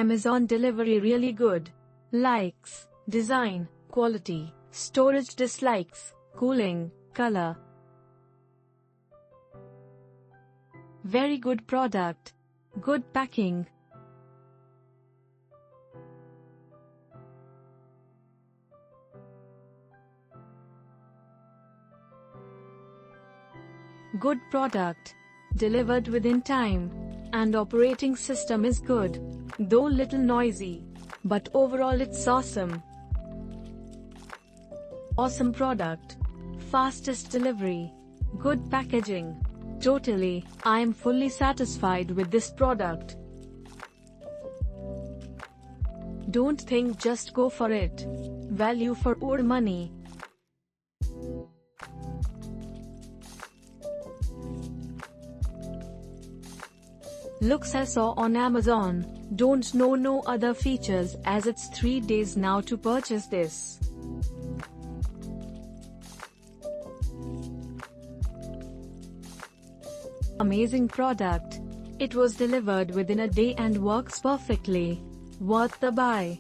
Amazon delivery really good. Likes, design, quality, storage dislikes, cooling, color. Very good product. Good packing. Good product. Delivered within time. And operating system is good. Though little noisy. But overall it's awesome. Awesome product. Fastest delivery. Good packaging. Totally, I am fully satisfied with this product. Don't think, just go for it. Value for your money. Looks I saw on Amazon. Don't know no other features as it's 3 days now to purchase this. Amazing product. It was delivered within a day and works perfectly. Worth the buy.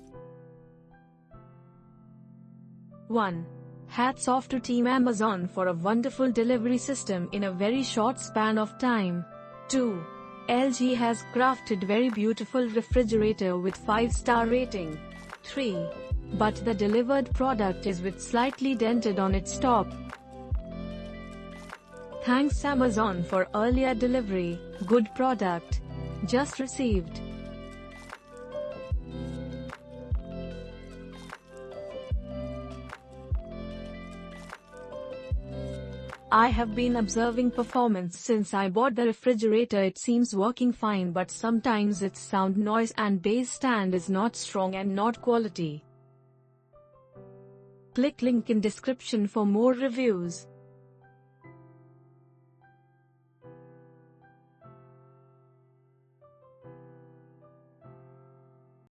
1. Hats off to Team Amazon for a wonderful delivery system in a very short span of time. 2. LG has crafted very beautiful refrigerator with 5-star rating. 3. But the delivered product is with slightly dented on its top. Thanks Amazon for earlier delivery. Good product. Just received. I have been observing performance since I bought the refrigerator. It seems working fine, but sometimes its sound, noise and base stand is not strong and not quality. Click link in description for more reviews.